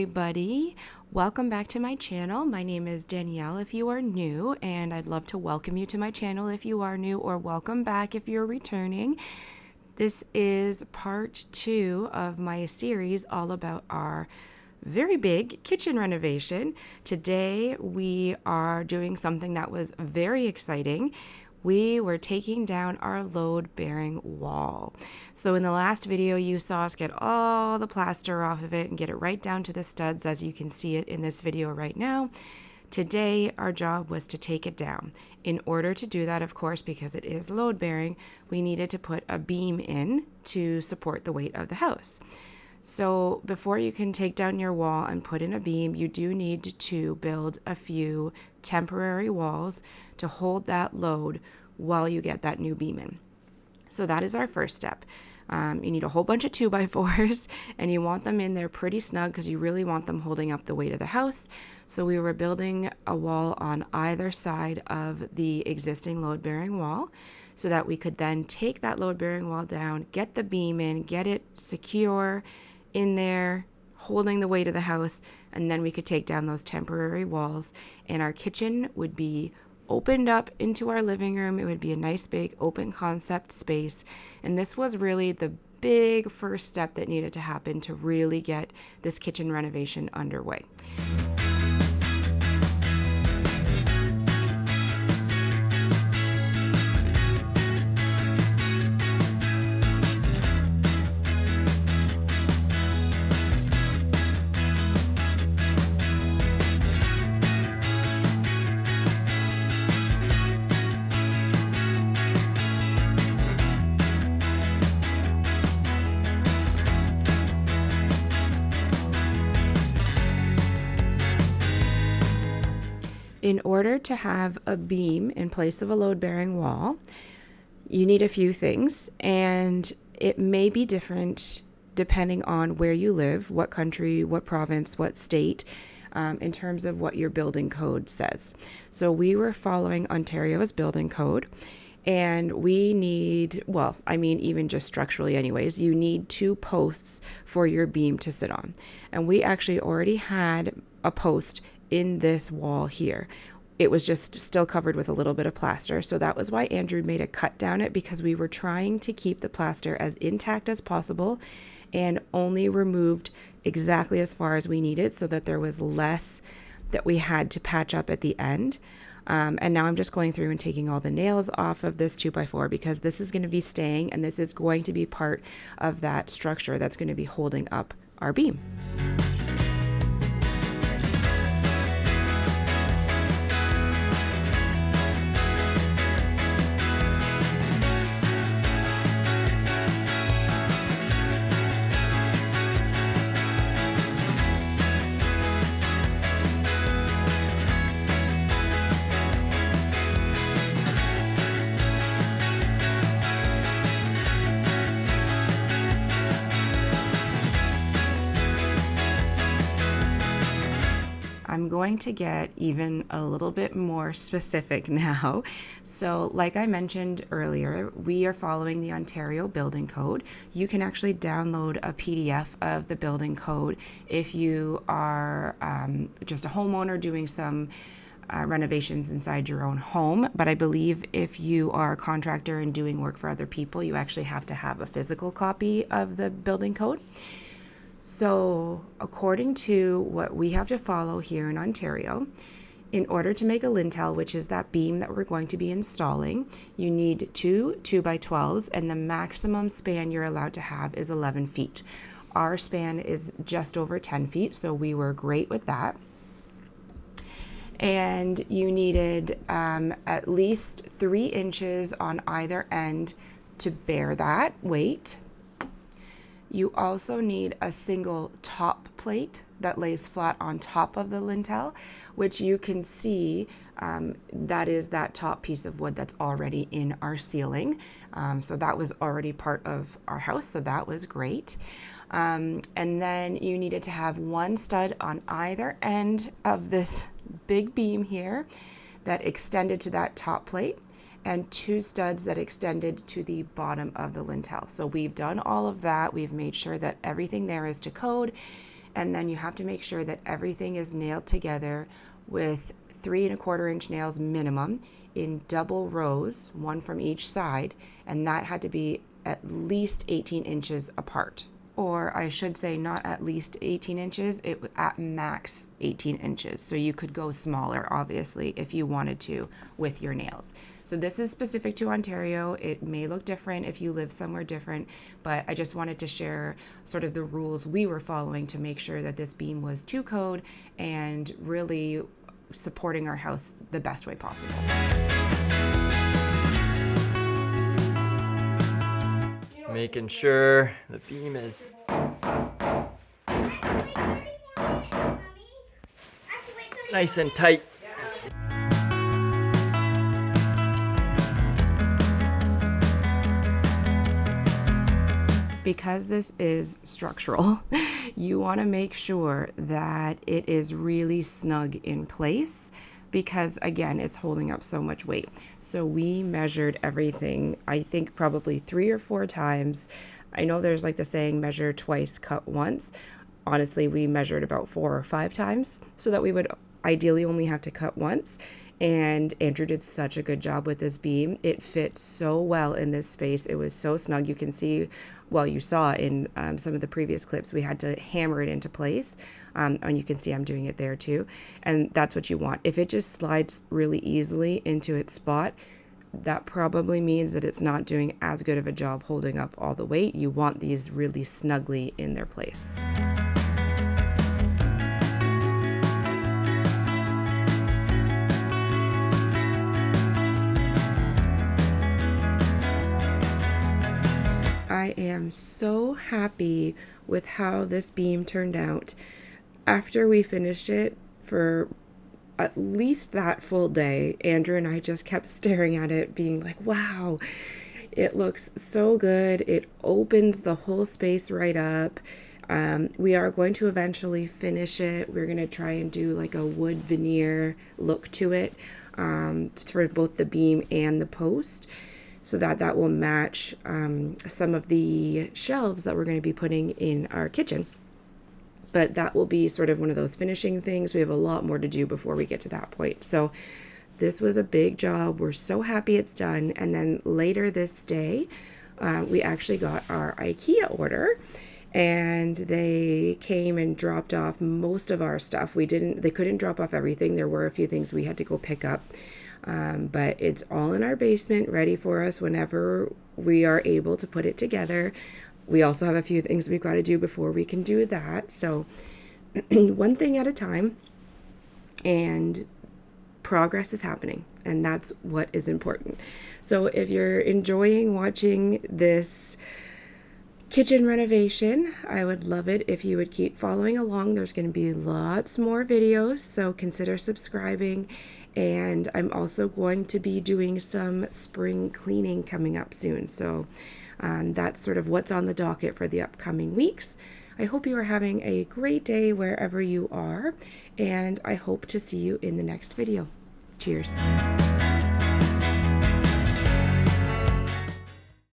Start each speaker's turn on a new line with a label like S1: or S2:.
S1: everybody. Welcome back to my channel. My name is Danielle if you are new, and I'd love to welcome you to my channel if you are new, or welcome back if you're returning. This is part 2 of my series all about our very big kitchen renovation. Today we are doing something that was very exciting. We were taking down our load-bearing wall. So in the last video, you saw us get all the plaster off of it and get it right down to the studs, as you can see it in this video right now. Today, our job was to take it down. In order to do that, of course, because it is load-bearing, we needed to put a beam in to support the weight of the house. So before you can take down your wall and put in a beam, you do need to build a few temporary walls to hold that load while you get that new beam in. So that is our first step. You need a whole bunch of 2x4s, and you want them in there pretty snug because you really want them holding up the weight of the house. So we were building a wall on either side of the existing load-bearing wall so that we could then take that load-bearing wall down, get the beam in, get it secure in there, holding the weight of the house, and then we could take down those temporary walls, and our kitchen would be opened up into our living room. It would be a nice big open concept space, and this was really the big first step that needed to happen to really get this kitchen renovation underway. In order to have a beam in place of a load-bearing wall, you need a few things, and it may be different depending on where you live, what country, what province, what state, in terms of what your building code says. So we were following Ontario's building code, and we need, even just structurally anyways, you need 2 posts for your beam to sit on. And we actually already had a post in this wall here. It was just still covered with a little bit of plaster. So that was why Andrew made a cut down it, because we were trying to keep the plaster as intact as possible and only removed exactly as far as we needed so that there was less that we had to patch up at the end. And now I'm just going through and taking all the nails off of this 2x4 because this is going to be staying, and this is going to be part of that structure that's going to be holding up our beam. I'm going to get even a little bit more specific now. So like I mentioned earlier, we are following the Ontario Building Code. You can actually download a PDF of the building code if you are just a homeowner doing some renovations inside your own home. But I believe if you are a contractor and doing work for other people, you actually have to have a physical copy of the building code. So according to what we have to follow here in Ontario, in order to make a lintel, which is that beam that we're going to be installing, you need 2 2x12s, and the maximum span you're allowed to have is 11 feet. Our span is just over 10 feet, so we were great with that. And you needed at least 3 inches on either end to bear that weight. You also need a single top plate that lays flat on top of the lintel, which you can see that is that top piece of wood that's already in our ceiling. So that was already part of our house, so that was great. And then you needed to have 1 stud on either end of this big beam here that extended to that top plate, and 2 studs that extended to the bottom of the lintel. So we've done all of that. We've made sure that everything there is to code, And then you have to make sure that everything is nailed together with 3¼ inch nails minimum in double rows, one from each side, and that had to be at least 18 inches apart. Or I should say not at least 18 inches, at max 18 inches. So you could go smaller, obviously, if you wanted to with your nails. So this is specific to Ontario. It may look different if you live somewhere different, but I just wanted to share sort of the rules we were following to make sure that this beam was to code and really supporting our house the best way possible.
S2: Making sure the beam is nice and tight.
S1: Because this is structural, you want to make sure that it is really snug in place because, again, it's holding up so much weight. So we measured everything, I think probably 3 or 4 times. I know there's like the saying, measure twice, cut once. Honestly, we measured about 4 or 5 times so that we would ideally only have to cut once. And Andrew did such a good job with this beam. It fit so well in this space. It was so snug. You can see, well, you saw in some of the previous clips, we had to hammer it into place. And you can see I'm doing it there too. And that's what you want. If it just slides really easily into its spot, that probably means that it's not doing as good of a job holding up all the weight. You want these really snugly in their place. I am so happy with how this beam turned out. After we finished it for at least that full day, Andrew and I just kept staring at it, being like, wow, it looks so good. It opens the whole space right up. We are going to eventually finish it. We're going to try and do like a wood veneer look to it for both the beam and the post, so that will match some of the shelves that we're going to be putting in our kitchen. But that will be sort of one of those finishing things. We have a lot more to do before we get to that point. So this was a big job. We're so happy it's done. And then later this day, we actually got our IKEA order, and they came and dropped off most of our stuff. They couldn't drop off everything. There were a few things we had to go pick up. But it's all in our basement, ready for us whenever we are able to put it together. We also have a few things we've got to do before we can do that. So one thing at a time, and progress is happening, and that's what is important. So if you're enjoying watching this kitchen renovation, I would love it if you would keep following along. There's going to be lots more videos, so consider subscribing. And I'm also going to be doing some spring cleaning coming up soon. So that's sort of what's on the docket for the upcoming weeks. I hope you are having a great day wherever you are, and I hope to see you in the next video. Cheers.